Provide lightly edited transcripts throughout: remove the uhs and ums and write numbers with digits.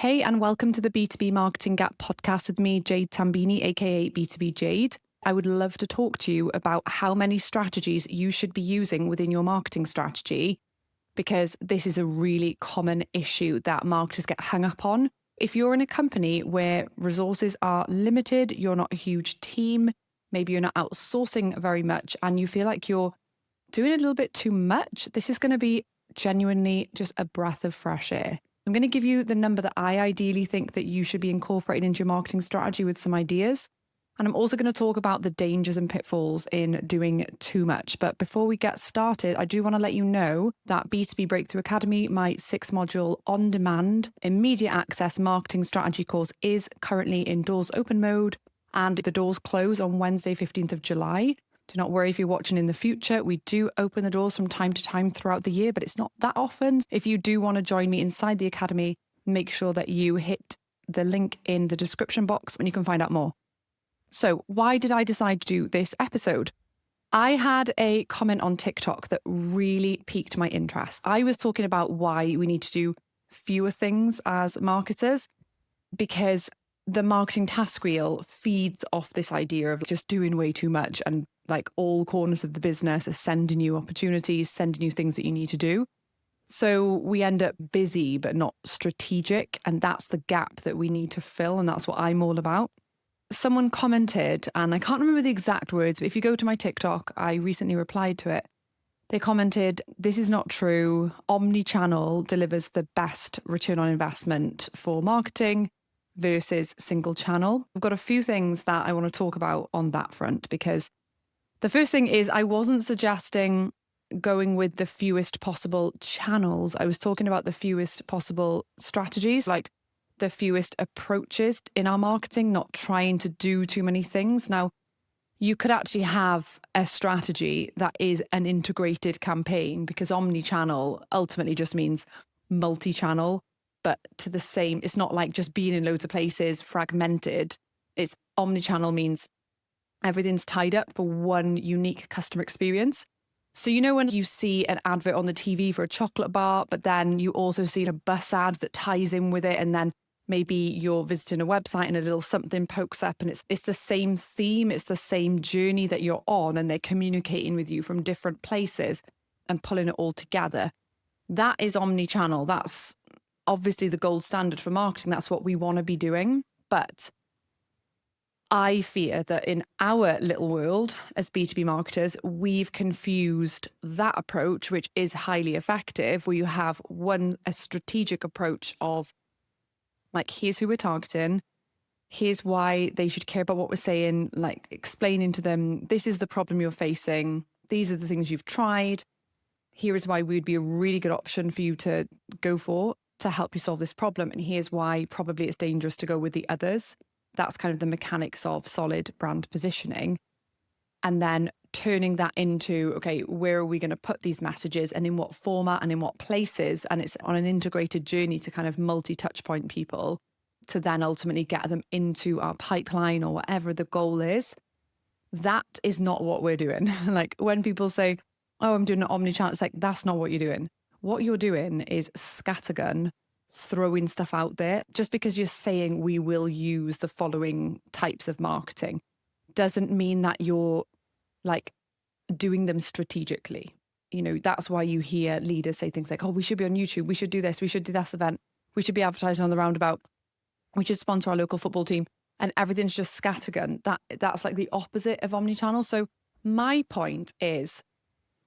Hey, and welcome to the B2B Marketing Gap podcast with me, Jade Tambini, aka B2B Jade. I would love to talk to you about how many strategies you should be using within your marketing strategy, because this is a really common issue that marketers get hung up on. If you're in a company where resources are limited, you're not a huge team, maybe you're not outsourcing very much, and you feel like you're doing a little bit too much, this is going to be genuinely just a breath of fresh air. I'm going to give you the number that I ideally think that you should be incorporating into your marketing strategy with some ideas. And I'm also going to talk about the dangers and pitfalls in doing too much. But before we get started, I do want to let you know that B2B Breakthrough Academy, my 6-module on-demand, immediate access marketing strategy course, is currently in doors open mode, and the doors close on Wednesday, 15th of July. Do not worry if you're watching in the future. We do open the doors from time to time throughout the year, but it's not that often. If you do want to join me inside the academy, make sure that you hit the link in the description box and you can find out more. So why did I decide to do this episode? I had a comment on TikTok that really piqued my interest. I was talking about why we need to do fewer things as marketers, because the marketing task wheel feeds off this idea of just doing way too much, and like all corners of the business are sending you opportunities, sending you things that you need to do. So we end up busy, but not strategic. And that's the gap that we need to fill. And that's what I'm all about. Someone commented, and I can't remember the exact words, but if you go to my TikTok, I recently replied to it. They commented, "This is not true. Omni-channel delivers the best return on investment for marketing versus single channel." I've got a few things that I want to talk about on that front, because the first thing is I wasn't suggesting going with the fewest possible channels. I was talking about the fewest possible strategies, like the fewest approaches in our marketing, not trying to do too many things. Now, you could actually have a strategy that is an integrated campaign, because omni-channel ultimately just means multi-channel, but to the same, it's not like just being in loads of places, fragmented. It's omni-channel means everything's tied up for one unique customer experience. So, you know, when you see an advert on the TV for a chocolate bar, but then you also see a bus ad that ties in with it, and then maybe you're visiting a website and a little something pokes up, and it's the same theme, it's the same journey that you're on, and they're communicating with you from different places and pulling it all together. That is omni-channel. That's obviously the gold standard for marketing. That's what we want to be doing. But I fear that in our little world as B2B marketers, we've confused that approach, which is highly effective, where you have a strategic approach of like, here's who we're targeting, here's why they should care about what we're saying, like explaining to them, this is the problem you're facing, these are the things you've tried, here is why we'd be a really good option for you to go for to help you solve this problem, and here's why probably it's dangerous to go with the others. That's kind of the mechanics of solid brand positioning. And then turning that into, okay, where are we going to put these messages and in what format and in what places? And it's on an integrated journey to kind of multi-touch point people to then ultimately get them into our pipeline or whatever the goal is. That is not what we're doing. Like when people say, oh, I'm doing an omni-channel, it's like, that's not what you're doing. What you're doing is scattergun, throwing stuff out there. Just because you're saying we will use the following types of marketing doesn't mean that you're like doing them strategically. You know, that's why you hear leaders say things like, oh, we should be on YouTube, we should do this, we should do this event, we should be advertising on the roundabout, we should sponsor our local football team, and everything's just scattergun. That's like the opposite of omnichannel. So my point is,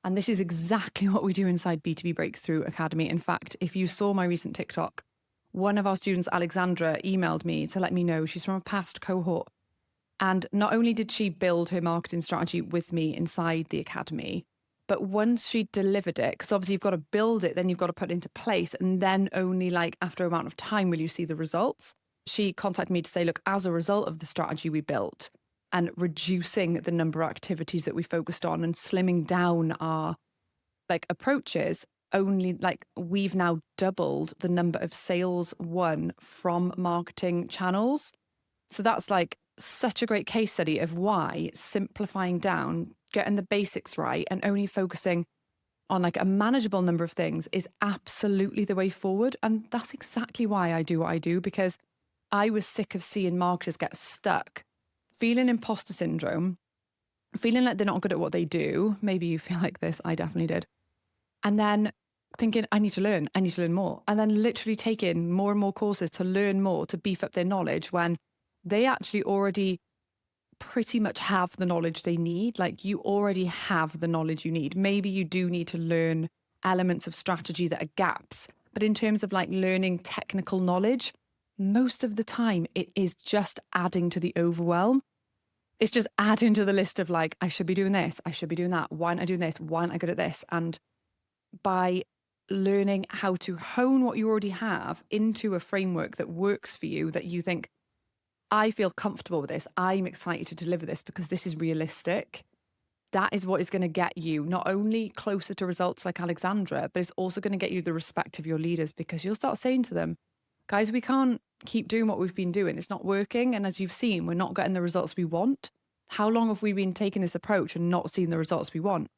and this is exactly what we do inside B2B Breakthrough Academy. In fact, if you saw my recent TikTok, one of our students, Alexandra, emailed me to let me know she's from a past cohort. And not only did she build her marketing strategy with me inside the academy, but once she delivered it, because obviously you've got to build it, then you've got to put it into place, and then only like after a amount of time will you see the results. She contacted me to say, look, as a result of the strategy we built and reducing the number of activities that we focused on and slimming down our like approaches, only like we've now doubled the number of sales won from marketing channels. So that's like such a great case study of why simplifying down, getting the basics right, and only focusing on like a manageable number of things is absolutely the way forward. And that's exactly why I do what I do, because I was sick of seeing marketers get stuck, feeling imposter syndrome, feeling like they're not good at what they do. Maybe you feel like this. I definitely did. And then thinking, I need to learn more. And then literally taking more and more courses to learn more, to beef up their knowledge, when they actually already pretty much have the knowledge they need. Like, you already have the knowledge you need. Maybe you do need to learn elements of strategy that are gaps. But in terms of like learning technical knowledge, most of the time it is just adding to the overwhelm. It's just adding to the list of like, I should be doing this, I should be doing that. Why aren't I doing this? Why aren't I good at this? And by learning how to hone what you already have into a framework that works for you, that you think, I feel comfortable with this, I'm excited to deliver this because this is realistic, that is what is going to get you not only closer to results like Alexandra, but it's also going to get you the respect of your leaders, because you'll start saying to them, guys, we can't keep doing what we've been doing. It's not working. And as you've seen, we're not getting the results we want. How long have we been taking this approach and not seeing the results we want?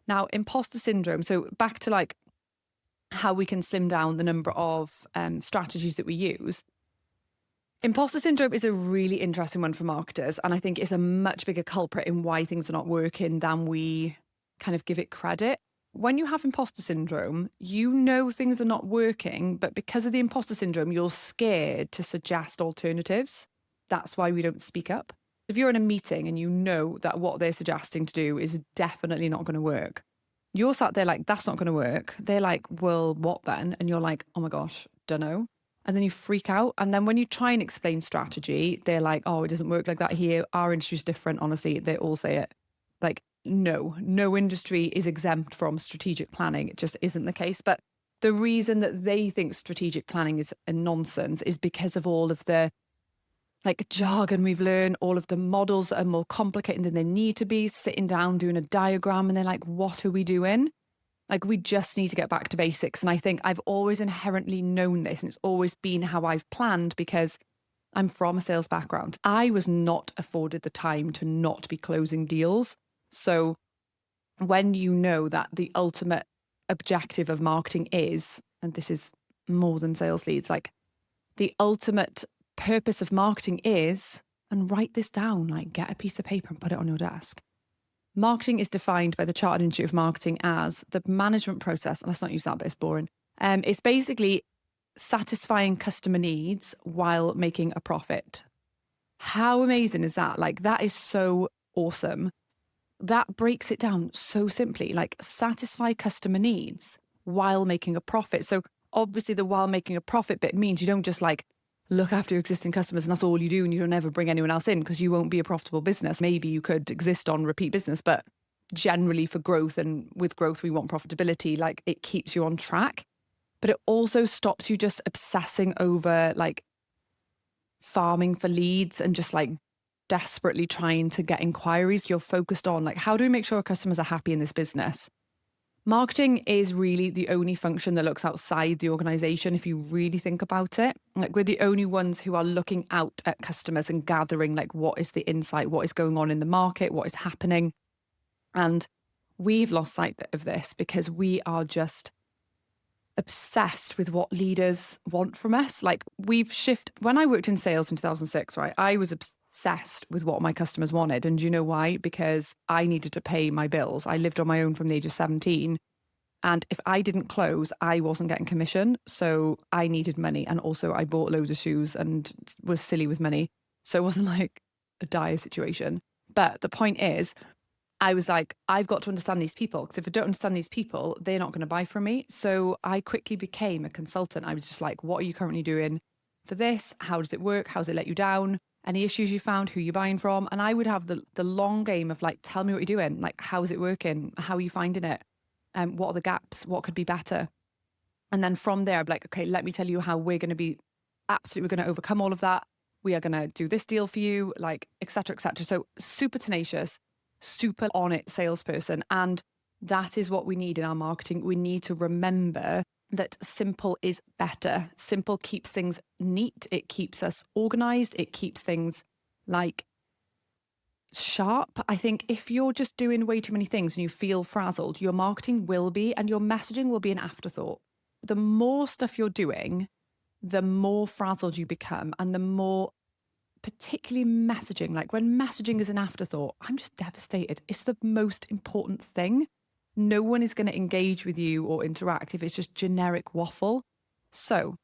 Now, imposter syndrome. So back to like how we can slim down the number of strategies that we use. Imposter syndrome is a really interesting one for marketers. And I think it's a much bigger culprit in why things are not working than we kind of give it credit. When you have imposter syndrome, you know things are not working, but because of the imposter syndrome, you're scared to suggest alternatives. That's why we don't speak up. If you're in a meeting and you know that what they're suggesting to do is definitely not going to work, you're sat there like, that's not going to work. They're like, well, what then? And you're like, oh my gosh, dunno. And then you freak out. And then when you try and explain strategy, they're like, oh, it doesn't work like that here. Our industry's different. Honestly, they all say it. Like, no industry is exempt from strategic planning. It just isn't the case. But the reason that they think strategic planning is a nonsense is because of all of the like jargon we've learned, all of the models that are more complicated than they need to be, sitting down, doing a diagram, and they're like, what are we doing? Like, we just need to get back to basics. And I think I've always inherently known this, and it's always been how I've planned, because I'm from a sales background. I was not afforded the time to not be closing deals. So when you know that the ultimate objective of marketing is, and this is more than sales leads, like the ultimate purpose of marketing is, and write this down, like get a piece of paper and put it on your desk. Marketing is defined by the Chartered Institute of Marketing as the management process, and let's not use that, but it's boring. It's basically satisfying customer needs while making a profit. How amazing is that? Like, that is so awesome. That breaks it down so simply, like satisfy customer needs while making a profit. So obviously the while making a profit bit means you don't just like look after your existing customers and that's all you do, and you don't ever bring anyone else in, because you won't be a profitable business. Maybe you could exist on repeat business, but generally for growth, and with growth we want profitability, like it keeps you on track. But it also stops you just obsessing over like farming for leads and just like desperately trying to get inquiries. You're focused on like, how do we make sure our customers are happy in this business? Marketing is really the only function that looks outside the organization, if you really think about it. Like, we're the only ones who are looking out at customers and gathering like, what is the insight, what is going on in the market, what is happening. And we've lost sight of this because we are just obsessed with what leaders want from us. Like, we've shifted. When I worked in sales in 2006, right, I was obsessed with what my customers wanted. And do you know why? Because I needed to pay my bills. I lived on my own from the age of 17. And if I didn't close, I wasn't getting commission. So I needed money. And also I bought loads of shoes and was silly with money. So it wasn't like a dire situation. But the point is, I was like, I've got to understand these people, because if I don't understand these people, they're not going to buy from me. So I quickly became a consultant. I was just like, what are you currently doing for this? How does it work? How does it let you down? Any issues you found? Who you're buying from? And I would have the long game of like, tell me what you're doing. Like, how is it working? How are you finding it? What are the gaps? What could be better? And then from there, I'd be like, okay, let me tell you how we're going to be we're going to overcome all of that. We are going to do this deal for you, like, et cetera, et cetera. So super tenacious, super on it salesperson. And that is what we need in our marketing. We need to remember that simple is better. Simple keeps things neat. It keeps us organized. It keeps things like sharp. I think if you're just doing way too many things and you feel frazzled, your marketing will be, and your messaging will be an afterthought. The more stuff you're doing, the more frazzled you become, and the more, particularly messaging, like when messaging is an afterthought, I'm just devastated. It's the most important thing. No one is going to engage with you or interact if it's just generic waffle. So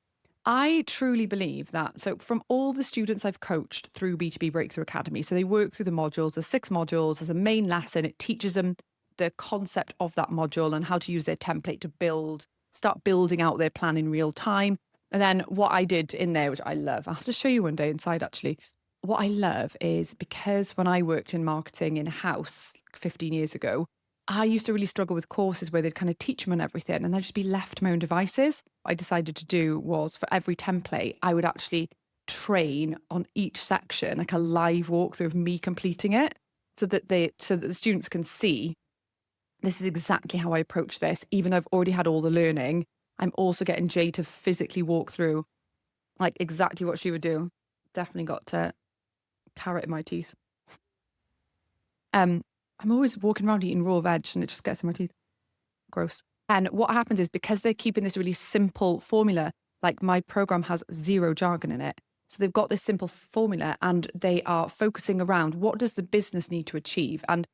I truly believe that. So from all the students I've coached through B2B Breakthrough Academy, so they work through the modules, there's 6 modules, there's a main lesson. It teaches them the concept of that module and how to use their template to start building out their plan in real time. And then what I did in there, which I love, I'll have to show you one day inside actually. What I love is, because when I worked in marketing in-house 15 years ago, I used to really struggle with courses where they'd kind of teach me on everything and I'd just be left to my own devices. What I decided to do was, for every template, I would actually train on each section, like a live walkthrough of me completing it, so that the students can see this is exactly how I approach this. Even though I've already had all the learning, I'm also getting Jade to physically walk through like exactly what she would do. Definitely got to carrot in my teeth. I'm always walking around eating raw veg and it just gets in my teeth. Gross. And what happens is, because they're keeping this really simple formula, like my program has 0 jargon in it. So they've got this simple formula and they are focusing around, what does the business need to achieve? And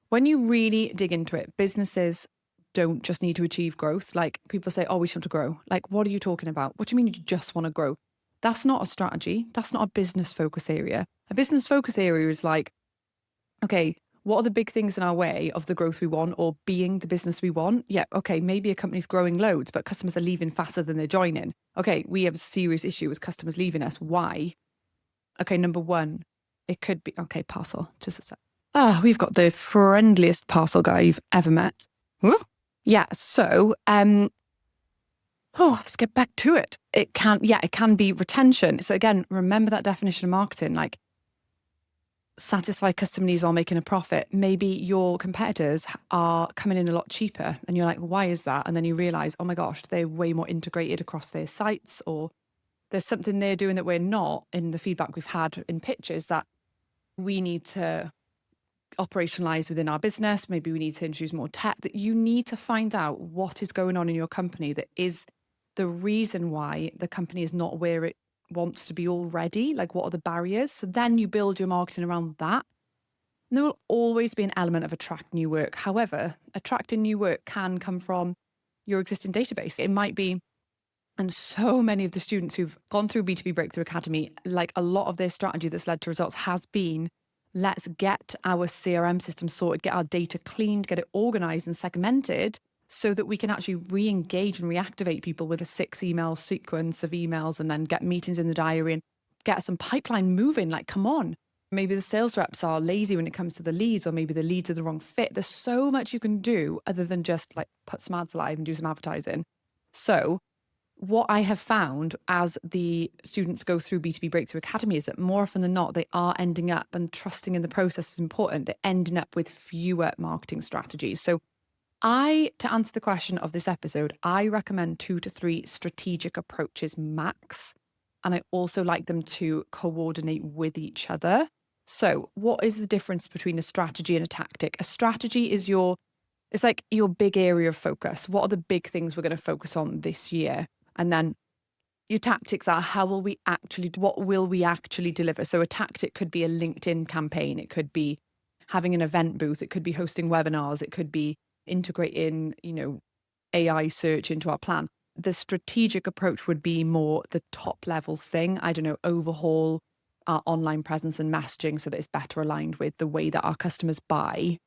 when you really dig into it, businesses don't just need to achieve growth. Like, people say, oh, we just want to grow. Like, what are you talking about? What do you mean you just want to grow? That's not a strategy. That's not a business focus area. A business focus area is like, okay, what are the big things in our way of the growth we want, or being the business we want? Yeah, okay, maybe a company's growing loads, but customers are leaving faster than they're joining. Okay, we have a serious issue with customers leaving us. Why? Okay, number 1, it could be, okay, parcel, just a sec. We've got the friendliest parcel guy you've ever met. Woo? Yeah, so, let's get back to it. It can be retention. So again, remember that definition of marketing, like, satisfy customer needs while making a profit. Maybe your competitors are coming in a lot cheaper and you're like, why is that? And then you realize, oh my gosh, they're way more integrated across their sites, or there's something they're doing that we're not. In the feedback we've had in pitches, that we need to operationalize within our business. Maybe we need to introduce more tech. That you need to find out what is going on in your company that is the reason why the company is not where it wants to be already. Like, what are the barriers? So then you build your marketing around that. And there will always be an element of attract new work. However, attracting new work can come from your existing database. It might be, and so many of the students who've gone through B2B Breakthrough Academy, like, a lot of their strategy that's led to results has been, let's get our CRM system sorted, get our data cleaned, get it organized and segmented, so that we can actually re-engage and reactivate people with a 6 email sequence of emails, and then get meetings in the diary and get some pipeline moving. Like, come on. Maybe the sales reps are lazy when it comes to the leads, or maybe the leads are the wrong fit. There's so much you can do other than just like put some ads live and do some advertising. So what I have found as the students go through B2B Breakthrough Academy is that more often than not, they are ending up, and trusting in the process is important, they're ending up with fewer marketing strategies. So to answer the question of this episode, I recommend 2 to 3 strategic approaches max. And I also like them to coordinate with each other. So what is the difference between a strategy and a tactic? A strategy is it's like your big area of focus. What are the big things we're going to focus on this year? And then your tactics are, what will we actually deliver? So a tactic could be a LinkedIn campaign. It could be having an event booth. It could be hosting webinars. It could be integrating, AI search into our plan. The strategic approach would be more the top levels thing. I don't know, overhaul our online presence and messaging so that it's better aligned with the way that our customers buy.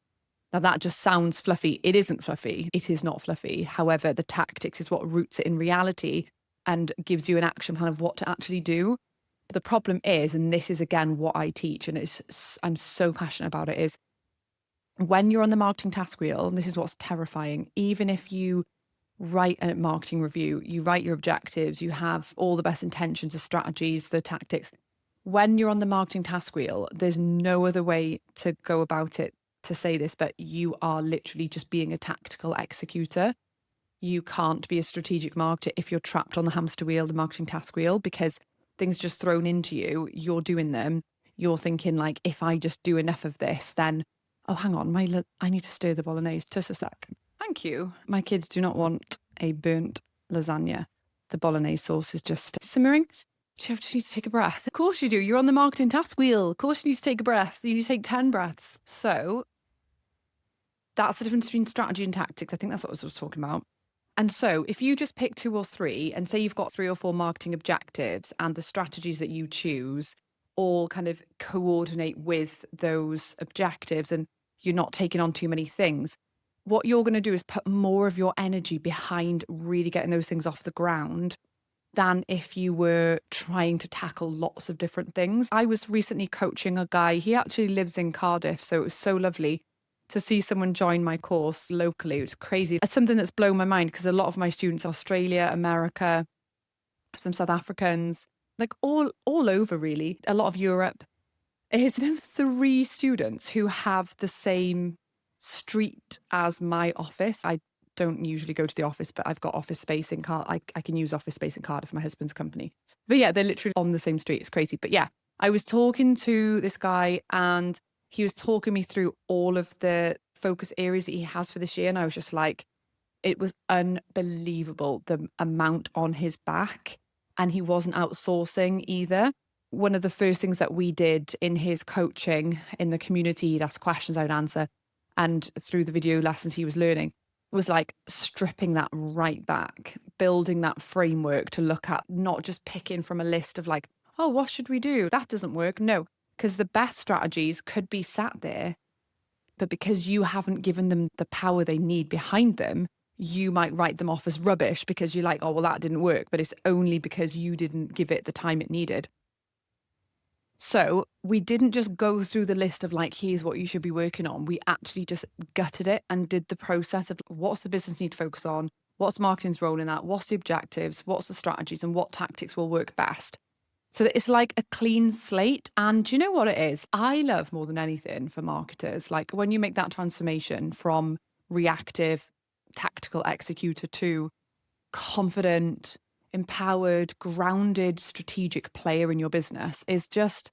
Now, that just sounds fluffy. It isn't fluffy. It is not fluffy. However, the tactics is what roots it in reality and gives you an action plan of what to actually do. But the problem is, and this is again what I teach, and I'm so passionate about it, is when you're on the marketing task wheel, and this is what's terrifying, even if you write a marketing review, you write your objectives, you have all the best intentions, the strategies, the tactics. When you're on the marketing task wheel, there's no other way to go about it to say this, but you are literally just being a tactical executor. You can't be a strategic marketer if you're trapped on the hamster wheel, the marketing task wheel, because things just thrown into you, you're doing them. you're thinking like, if I just do enough of this, then, oh, hang on, I need to stir the bolognese. Just a sec. Thank you. My kids do not want a burnt lasagna. The bolognese sauce is just simmering. You just need to take a breath. Of course you do. You're on the marketing task wheel. Of course you need to take a breath. You need to take 10 breaths. So that's the difference between strategy and tactics. I think that's what I was talking about. And so if you just pick 2 or 3 and say you've got 3 or 4 marketing objectives and the strategies that you choose all kind of coordinate with those objectives and you're not taking on too many things, what you're going to do is put more of your energy behind really getting those things off the ground than if you were trying to tackle lots of different things. I was recently coaching a guy, he actually lives in Cardiff, so it was so lovely to see someone join my course locally. It was crazy. It's something that's blown my mind because a lot of my students, Australia, America, some South Africans, like all over really, a lot of Europe. There's 3 students who have the same street as my office. I don't usually go to the office, but I've got office space in Cardiff. I can use office space in Cardiff for my husband's company. But yeah, they're literally on the same street. It's crazy. But yeah, I was talking to this guy and he was talking me through all of the focus areas that he has for this year. And I was just like, it was unbelievable, the amount on his back. And he wasn't outsourcing either. One of the first things that we did in his coaching in the community, he'd ask questions, I'd answer. And through the video lessons he was learning, was like stripping that right back, building that framework to look at, not just picking from a list of like, oh, what should we do? That doesn't work. No, because the best strategies could be sat there, but because you haven't given them the power they need behind them, you might write them off as rubbish because you're like, oh, well, that didn't work. But it's only because you didn't give it the time it needed. So we didn't just go through the list of like, here's what you should be working on. We actually just gutted it and did the process of what's the business need to focus on? What's marketing's role in that? What's the objectives? What's the strategies and what tactics will work best? So that it's like a clean slate. And do you know what it is? I love more than anything for marketers, like when you make that transformation from reactive, tactical executor to confident, empowered, grounded, strategic player in your business, is just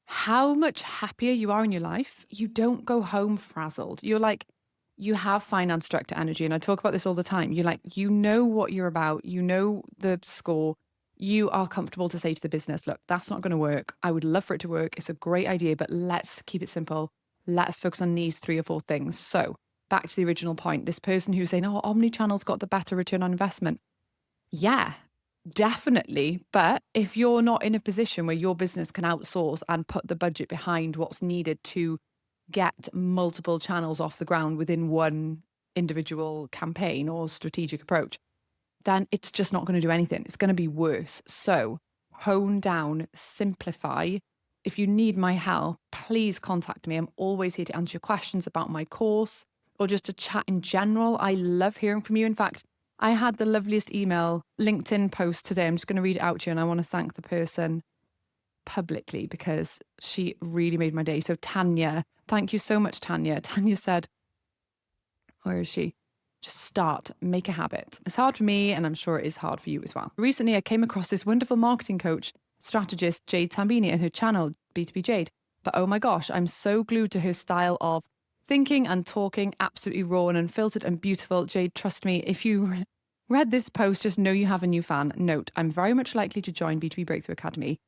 how much happier you are in your life. You don't go home frazzled. You're like, you have finance director energy. And I talk about this all the time. You're like, you know what you're about. You know the score. You are comfortable to say to the business, look, that's not going to work. I would love for it to work. It's a great idea, but let's keep it simple. Let's focus on these 3 or 4 things. So back to the original point, this person who's saying, oh, omnichannel's got the better return on investment. Yeah, definitely. But if you're not in a position where your business can outsource and put the budget behind what's needed to get multiple channels off the ground within one individual campaign or strategic approach, then it's just not going to do anything. It's going to be worse. So hone down, simplify. If you need my help, please contact me. I'm always here to answer your questions about my course or just to chat in general. I love hearing from you. In fact, I had the loveliest email LinkedIn post today. I'm just going to read it out to you and I want to thank the person publicly because she really made my day. So Tanya, thank you so much, Tanya. Tanya said, where is she? Just start, make a habit. It's hard for me and I'm sure it is hard for you as well. Recently, I came across this wonderful marketing coach, strategist, Jade Tambini, and her channel, B2B Jade. But oh my gosh, I'm so glued to her style of thinking and talking, absolutely raw and unfiltered and beautiful. Jade, trust me, if you read this post, just know you have a new fan. Note, I'm very much likely to join B2B Breakthrough Academy.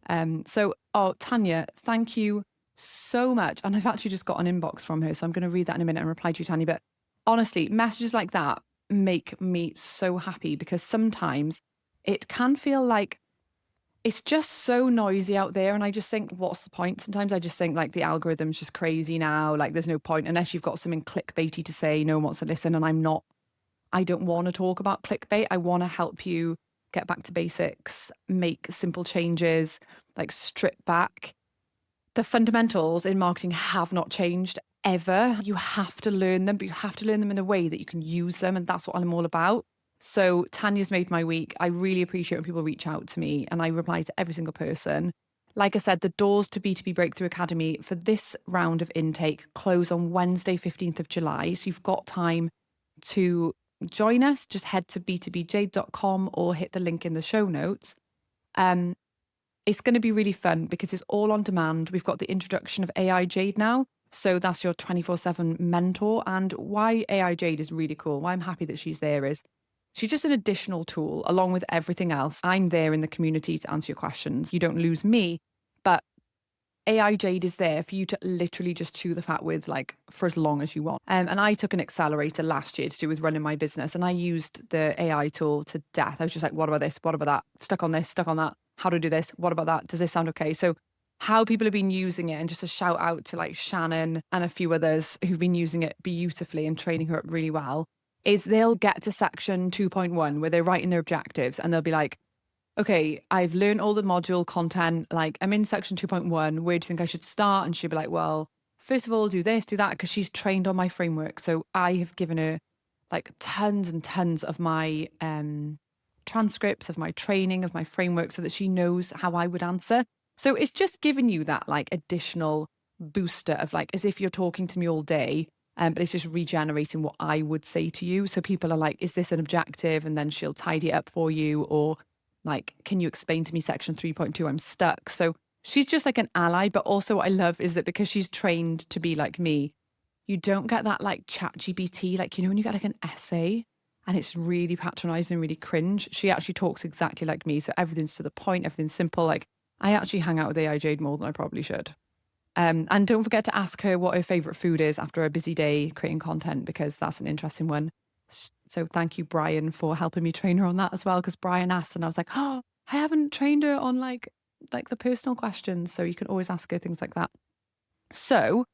Tanya, thank you so much. And I've actually just got an inbox from her, so I'm going to read that in a minute and reply to you, Tanya. But honestly, messages like that make me so happy because sometimes it can feel like it's just so noisy out there. And I just think, what's the point? Sometimes I just think like the algorithm's just crazy now. Like there's no point unless you've got something clickbaity to say, no one wants to listen. And I don't want to talk about clickbait. I want to help you get back to basics, make simple changes, like strip back. The fundamentals in marketing have not changed ever. You have to learn them, but you have to learn them in a way that you can use them. And that's what I'm all about. So Tanya's made my week. I really appreciate when people reach out to me and I reply to every single person. Like I said, the doors to B2B Breakthrough Academy for this round of intake close on Wednesday, 15th of July. So you've got time to join us. Just head to b2bjade.com or hit the link in the show notes. It's going to be really fun because it's all on demand. We've got the introduction of AI Jade now. So that's your 24/7 mentor. And why AI Jade is really cool, why I'm happy that she's there, is she's just an additional tool along with everything else. I'm there in the community to answer your questions. You don't lose me, but AI Jade is there for you to literally just chew the fat with, like, for as long as you want. And I took an accelerator last year to do with running my business, and I used the AI tool to death. I was just like, what about this? What about that? Stuck on this, stuck on that. How do I do this? What about that? Does this sound okay? So how people have been using it, and just a shout out to like Shannon and a few others who've been using it beautifully and training her up really well, is they'll get to section 2.1 where they're writing their objectives and they'll be like, okay, I've learned all the module content. Like, I'm in section 2.1. Where do you think I should start? And she'll be like, well, first of all, do this, do that, because she's trained on my framework. So I have given her like tons and tons of my transcripts of my training, of my framework, so that she knows how I would answer. So it's just giving you that like additional booster of like, as if you're talking to me all day. But it's just regenerating what I would say to you. So people are like, is this an objective? And then she'll tidy it up for you. Or like, can you explain to me section 3.2? I'm stuck. So she's just like an ally. But also what I love is that because she's trained to be like me, you don't get that like chat GPT, like, you know, when you get like an essay and it's really patronizing and really cringe. She actually talks exactly like me. So everything's to the point, everything's simple. Like, I actually hang out with AI Jade more than I probably should. And don't forget to ask her what her favorite food is after a busy day creating content, because that's an interesting one. So thank you, Brian, for helping me train her on that as well. Because Brian asked and I was like, oh, I haven't trained her on like the personal questions. So you can always ask her things like that. So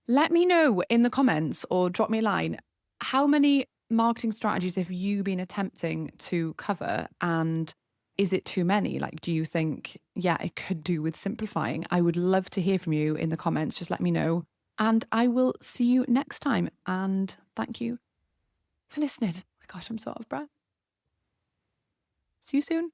let me know in the comments or drop me a line. How many marketing strategies have you been attempting to cover? And is it too many? Like, do you think, yeah, it could do with simplifying? I would love to hear from you in the comments. Just let me know. And I will see you next time. And thank you for listening. Oh my gosh, I'm so out of breath. See you soon.